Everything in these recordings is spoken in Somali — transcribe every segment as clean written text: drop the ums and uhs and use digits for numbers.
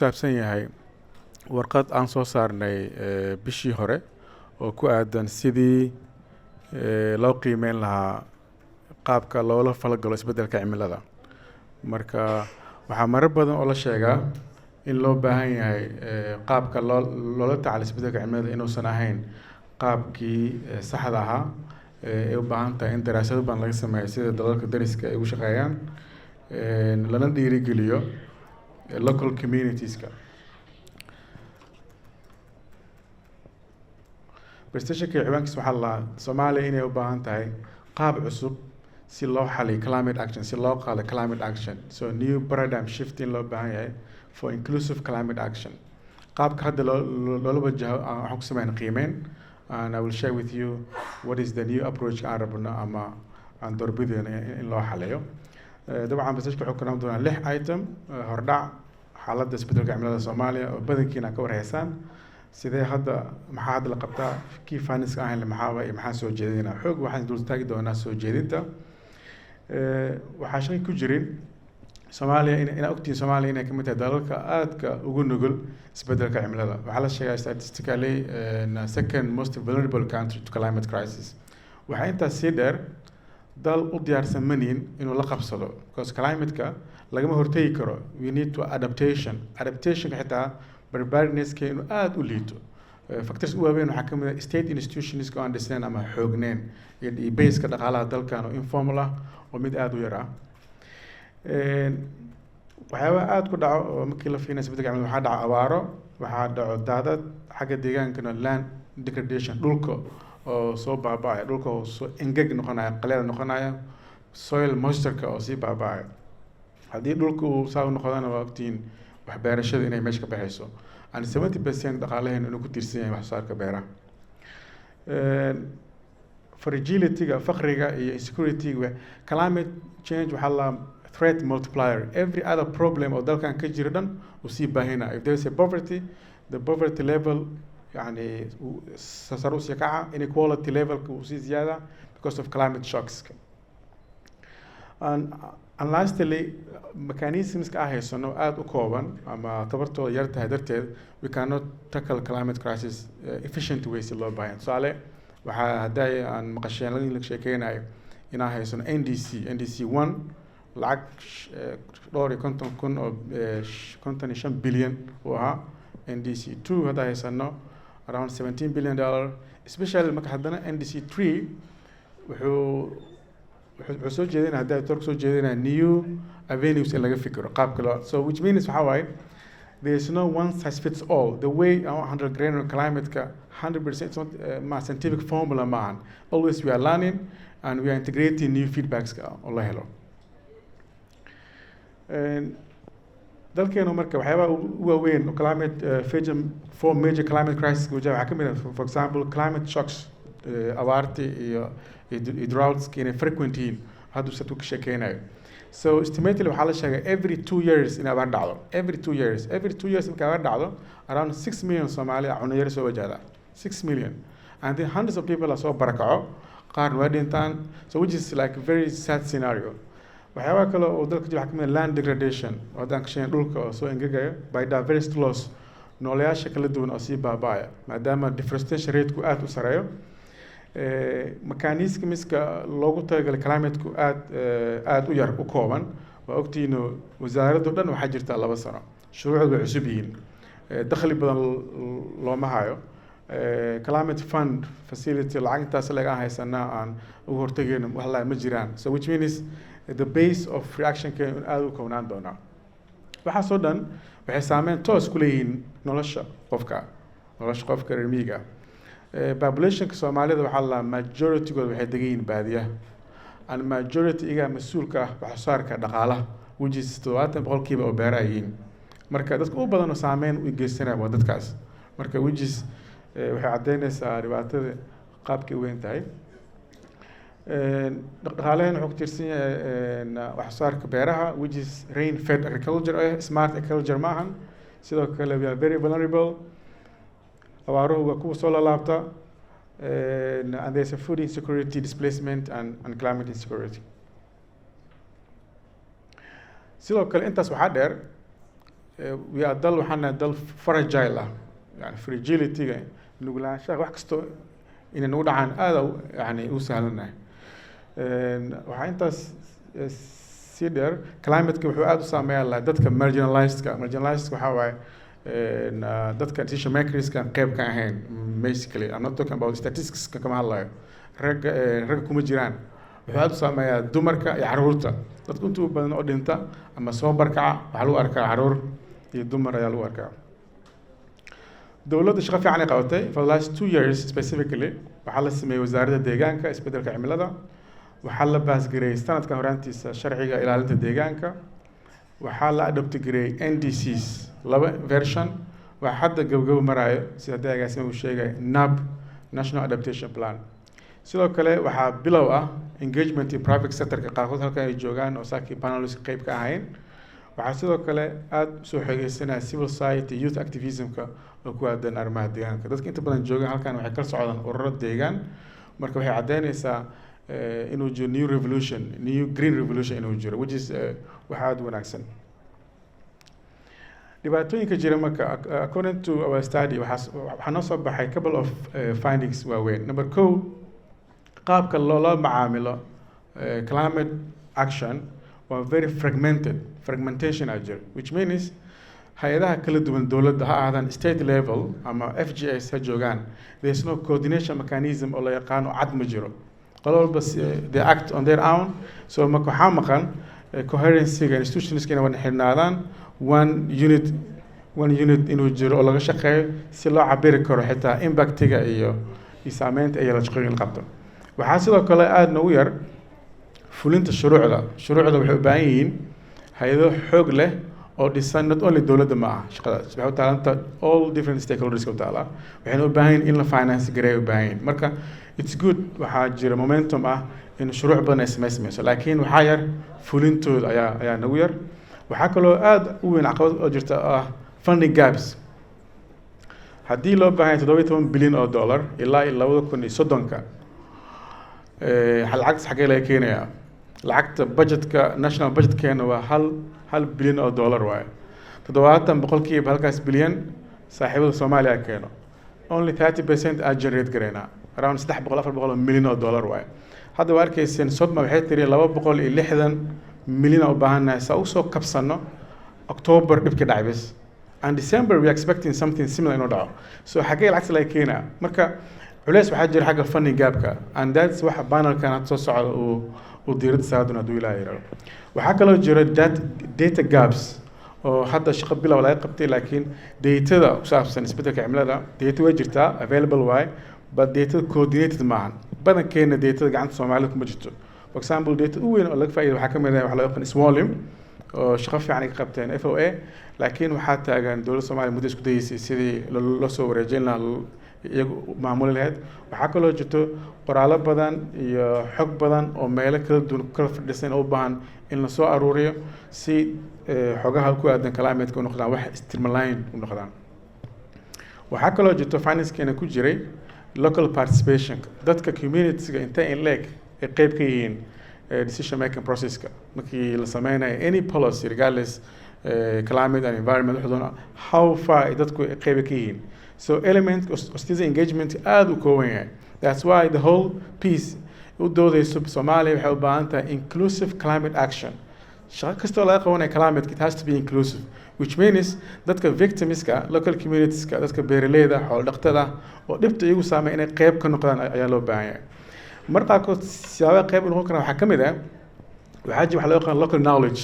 saabsan yahay warqad aan soo saarnay bishii hore oo ku aadan sidii loo qiimeyn lahaa qaabka loola falgalo isbeddelka cimilada. Marka waxaa marar badan oo la sheegaa in loo baahan yahay qaabka loola tacaalo isbeddelka cimilada inuusan ahayn qaabkii saxda ahaa ee u baahan tahay in daraasado badan laga sameeyo sida dalalka dariska ay ugu shaqeeyaan lana dhiirigeliyo local communitieska. Prestationka ciwaankiisa waxaa la Soomaaliya inay u baahan tahay qaab cusub si loo xaliyo climate action, si loo qaado climate action. So new paradigm shift in loo baahan yahay for inclusive climate action. qaabka hadda loola wajaho waxaan ku sameyn qiimeyn, and I will share with you what is the new approach aan rabno ama aan doorbidayno in loo xaliyo. dabcan prestationka wuxuu ka doonaa 6 item hordhac xaaladda isbeddelka cimilada Soomaaliya oo badankiina ka warhaysaan. sidee hadda maxaa hadda la qabtaa kii finance ahayn maxaa soo jeedinaa xoog waxaan dul taagi doonaa soo jeedinta. waxaa shaqo ku jirin Soomaaliya in ogtiin Soomaaliya inay ka mid tahay dalalka aadka ugu nugul isbeddelka cimilada. waxaa la sheegaa statistically second most vulnerable country to climate crisis. waxaa intaas sii dheer dal u diyaarsan maniin inuu la qabsado because climate-ka lagama hortegi karo. we need to adaptationka xitaa preparedness-ka inuu aada u liito. factors u waaweyn waxaa ka mid ah state institutionska oo aan dhisnayn ama xoogneyn iyo base-ka dhaqaalaha dalkan oo informal ah oo mid aada u yar ah. waxyaabaha aada ku dhaco oo markii la fiirinayo isbeddelka cimilada waxaa dhaco abaaro, waxaa dhaco daadad xagga deegaankana land degradation, dhulka oo soo baaba'aya, dhulka oo soo engeg noqonaya, qaleel noqonaya, soil moisture-ka oo sii baaba'aya. haddii dhulka uu saa u noqdana waa ogtiin wax beerashada inay meesha ka baxayso. and 70% dhaqaalaheena inuu ku tiirsan yahay wax soo saarka beeraha. fragility-ga, faqriga iyo insecurity-ga, climate change waxaa la threat multiplier. every other problem oo dalkan ka jira dhan uu sii baahina. if there is a poverty, the poverty level يعني sare u sii kaca, inequality levelka uu sii ziyaada because of climate shocks. and lastly mechanismska aan haysano aada u kooban ama tabartooda yar tahay darteed we cannot tackle climate crisis efficient way si loo baahan. tusaale waxaa hadday aan maqasheen la sheekeynayo inaan haysano NDC 1 lacag dhowr iyo 50 oo 55 bilyan uu ahaa. NDC 2 hadda haysano around $17 billion, especially marka haddana NDC 3 wuxuu soo jeedinaa hadda ay soo jeedinaa new avenues in laga fikiro qaabka loo. so which means waxaa waaye there is no one size fits all. the way aan handle greener climate-ka 100% ma scientific formula maahan. always we are learning and we are integrating new feedbacks oo la helo. dalkeenu marka waxyaabaha u waaweyn climate four major climate crisis wajaha waxaa ka mid ah for example climate shocks, abaarti iyo droughts inay frequent yihiin hadduu sadku ka sheekeynayo. so estimately waxaa la sheegay every 2 years in abaar dhacdo. every 2 years marka abaar dhacdo around 6 million Soomaaliya cunno yar soo wajahda. 6 million, and then hundreds of people soo barakaco, qaarna waa dhintaan. so which is like a very sad scenario. waxyaabaha kale oo dalka jira waxaa ka mid ah land degradation oo haddaan ka sheegay dhulka oo soo engegaya, biodiversity loss, nooleyaasha kala duwan oo sii baaba'aya maadaama deforestation rate-ku aada u sareeyo. mechanismska loogu talagalay climate-ku aada u yar u kooban. waa ogtihiin wasaaraddu dhan waxaa jirta 2 sano, shuruucdu way cusub yihiin, dakhli badan looma hayo. climate fund facility lacag intaas laga haysanaa aan ugu hortagayno wax la ma jiraan. so which means the base of reaction-ka aada u kownaan doonaa. waxaasoo dhan waxay saameyn toos ku leeyihiin nolosha qofka reer miyiga. populationka Soomaalida waxaa la majority-gooda waxay degan yihiin baadiyaha, and majority-ga mas-uulka ah wax soo saarka dhaqaalaha which is 70% oo beera ay yihiin. marka dadka u badan oo saameyn u geysanaya waa dadkaas. marka which is waxay caddeynaysaa dhibaatada qaabkay weyn tahay. dhaqaalaheena wuxuu ku tiirsan yahay wax soo saarka beeraha which is rain fed agriculture, smart agriculture maahan. sidoo kale we are very vulnerable. abaaruhu waa kuwa soo lalaabta, and there's a food insecurity, displacement and climate insecurity. sidoo kale intaas waxaa dheer we are dal waxaan nahay dal fragile ah yani fragility-ga nuglaanshaha wax kasto inay nagu dhacaan aada yani u sahlanahay waxaa intaas sii dheer climate-ka wuxuu aada u saameeyaa dadka marginalized-ka waxaa waaye dadka decision makerska qayb ka ahayn basically I'm not talking about statistics kama hadlayo ragga kuma jiraan wuxuu aada u saameeyaa dumarka iyo caruurta dadka intuu badan oo dhinta ama soo barkaca waxaa lagu arkaa caruur iyo dumar ayaa lagu arkaa dowladda shaqo fiican ay qabatay for the last 2 years specifically waxaa la sameeyey wasaaradda deegaanka isbeddelka cimilada waxaa la baasgareeyey sanadkan horaantiisa sharciga ilaalinta deegaanka waxaa la adoptigareeyey NDCs 2 version waxaa hadda gabagabo maraayo sida deegaasima uu sheegay NAP National Adaptation Plan sidoo kale waxaa bilow ah engagement in private sector-ka qaarkood halkan ay joogaan oo saakii panelists qayb ka ahayn waxaa sidoo kale aada soo xogeysanaya civil society youth activism-ka oo ku aadan arrimaha deegaanka dadka inta badan joogaan halkan waxay kala socdaan ururo deegaan marka waxay caddeynaysaa inuu jiro new green revolution inuu jiro which is wax aada u wanaagsan dhibaatooyinka jira marka according to our study waxaa noo soo baxay couple of findings waaweyn number 1 qaabka loola macaamilo climate action waa very fragmentation aa jiro which means hay-adaha kala duwan dowladda ha ahaadaan state level ama FGS ha joogaan there is no coordination mechanism oo la yaqaano cad ma jiro qolo walba they act on their own so marka waxaa maqan coherency-ga institutionska inay wada xidhnaadaan one unit inuu jiro oo laga shaqeeyo si loo cabiri karo xitaa impactiga iyo saameynta ay la shaqooyin qabto waxaa sidoo kale aada noogu yar fulinta shuruucda waxay u baahan yihiin hay-ado xoog leh oo dhisan not only dowladda ma aha shaqadaas waxay u taalanta all different stakeholders u taala waxayna u baahan yihiin in la finance gareeya u baahan yihiin marka it's good waxaa jira momentum ah in shuruuc badan ay samaysamayso laakiin waxaa yar fulintooda ayaa nagu yar waxaa kaloo aada u weyn caqabad oo jirta ah funding gaps haddii loo baahan yahay 17 bilyan oo dollar ilaa 2030 lacagtaas xaggee laga keenayaa lacagta budgetka national budgetkeena waa hal bilyan oo dollar waaye 70% halkaas bilyan saaxiibada Soomaaliya keeno only 30% aan generate gareynaa around 300-400 milyan oo dollar waaye hadda waa arkayseen Sodma waxay tiri 260 milyan oo baahannahay saa u soo kabsano October dhibka dhacay bas and December we are expecting something similar inuu dhaco so xaggee lacagta laga keenaa marka culays waxaa jira xagga funding gapka and that's waxa panelkan had soo socda uu diiradda saardoon hadduu ilaahay yidhaahdo waxaa kaloo jira data gaps oo hadda shaqo bilow laga qabtay laakiin datada ku saabsan isbeddelka cimilada data way jirtaa available waaye but datada coordinated maahan badankeena datada gacanta Soomaalida kuma jirto for example data u weyn oo laga faa'iido waxaa ka mid ah waxa loo yaqaan Swollim oo shaqo fiican ay ka qabteen FOA laakiin waxaa taagan dowladda Soomaaliya muddo isku dayeysay sidii loo soo wareejin lahaa iyagu maamuli lahayd waxaa kaloo jirto qoraallo badan iyo xog badan oo meelo kala duwan kala fadhisan u baahan in la soo aruuriyo si xogaha ku aadan climate-ka u noqdaan wax streamline u noqdaan waxaa kaloo jirto finance-keena ku jiray local participation dadka community-ga intay in leeg ay qayb ka yihiin decision making process-ka markii la sameynayo any policy regardless climate and environment how far ay dadku qayb ka yihiin so element of citizen engagement aad u kooban yahay that's why the whole piece u doodayso Soomaaliya waxay u baahan tahay inclusive climate action shaqo kastoo laga qabanaya climate it has to be inclusive which means dadka victimska local communitieska dadka beeraleyda xoolo dhaqatada oo dhibta iyagu saameeya inay qayb ka noqdaan ayaa loo baahan yahay marqaarkood siyaabaha qayb u noqon kara waxaa ka mid ah waxaa loo yaqaan local knowledge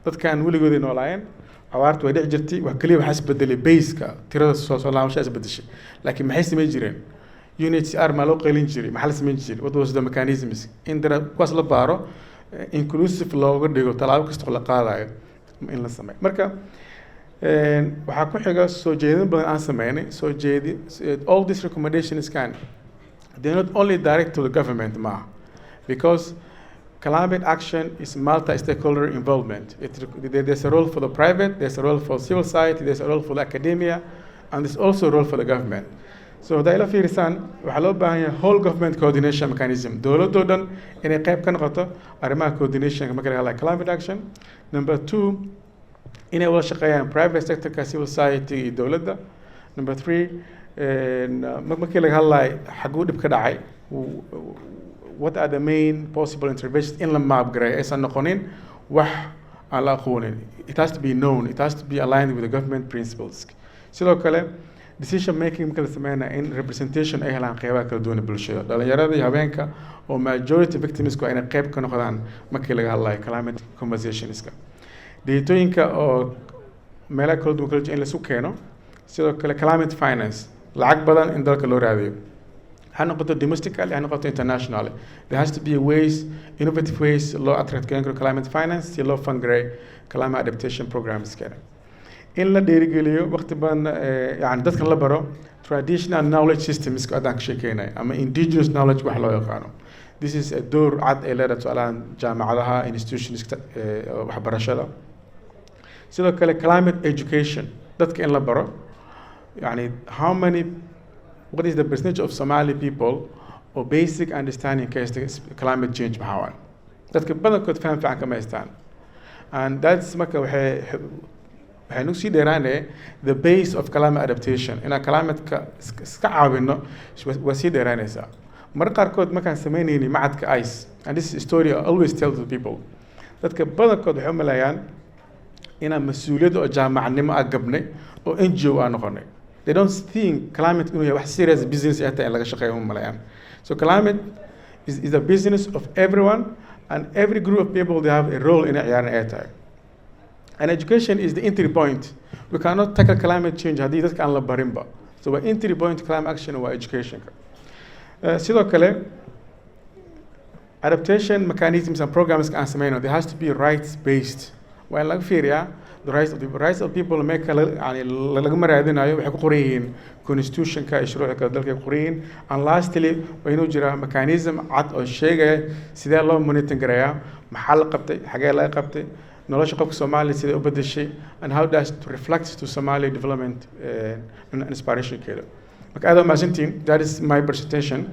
dadkaan weligooda noolaayeen awaartu way dhici jirtay wax kaliya waxa isbedelay base-ka tirada soo laabasho isbedeshay laakiin maxay sameyn jireen UNHCR ma loo qeylin jiray maxaa la sameyn jiray what was the mechanisms in dara kuwaas la baaro inclusive looga dhigo talaabo kasta oo la qaadayo in la sameeyo marka waxaa ku xiga soo jeedin badan aan sameynay all these recommendations they're not only direct to the government because climate action is multi-stakeholder involvement. There's a role for the private, there's a role for civil society, there's a role for the academia, and there's also a role for the government. So the ila fiirsan waxa loo baahan yahay whole government coordination mechanism. Dowladda dhan inay qayb ka noqoto arrimaha coordination marka laga hadlayo climate action. Number 2 inay wada shaqeeyaan private sectorka, civil society iyo dowladda. Number 3, markii laga hadlayo xaguu dhib ka dhacay, what are the main possible interventions in la map gareeyo aysan noqonin wax aan la aqoonin. It has to be known, it has to be aligned with the government principles. Sidoo kale decision making marka la sameynaya in representation ay helaan qeybaha kala duwan ee bulshada, dhalinyarada iyo haweenka oo majority victimsku inay qeyb ka noqdaan markii laga hadlayo climate conversationska. Dhibaatooyinka oo meelaha kala duwan kala in la isu keeno. Sidoo kale climate finance, lacag badan in dalka loo raadiyo, ha noqoto domestically, ha noqoto internationally. There has to be ways, innovative ways loo attract climate finance si loo fund gareeyo climate adaptation programs keena. In la dhiirigeliyo waqti badan yani dadkan la baro traditional knowledge systems ka adaan ka sheekeynay ama indigenous knowledge wax loo yaqaano. This is a door cad ay leedahay tusaalahan jaamacadaha, institutions waxbarashada. Sidoo kale climate education, dadka in la baro yani what is the percentage of Somali people or basic understanding case climate change maxaa waaye. Dadka badankood faham fiican kama haystaan. And that's marka waxay nu sii dheeraanaya the base of climate adaptation. Inaan climate-ka iska caawino waa sii dheeraanaysaa. Marka qaarkood markaan sameynayni macadka ICE, and this is a story I always tell to people, dadka badankood waxay u maleeyaan inaan mas-uuliyad oo jaamacnimo ah gabnay oo NGO aan noqonay. They don't think climate inuu yahay wax serious business ay tahay in laga shaqeeyo uma maleeyaan. So climate is a business of everyone, and every group of people they have a role in ciyaaran ay tahay. And education is the entry point. We cannot tackle climate change haddii dadka aan la barinba. So the entry point to climate action waa education. Sidoo kale adaptation mechanisms and programs aan sameyno, there has to be rights based. Waa in laga fiiriyaa the rights of people make yani lagama raadinayo waxay ku qoran yihiin constitutionka iyo shuruucda kala dalka ku qoran yihiin. And lastly waa inuu jiraa mechanism cad oo sheegaya sidee loo monitor gareeyaa, maxaa la qabtay, xagee laga qabtay, nolosha qofka Soomaaliya sidee u bedeshay, and how does it reflect to Somali development and inspiration keeda. Marka aad u mahadsantihiin. That is my presentation.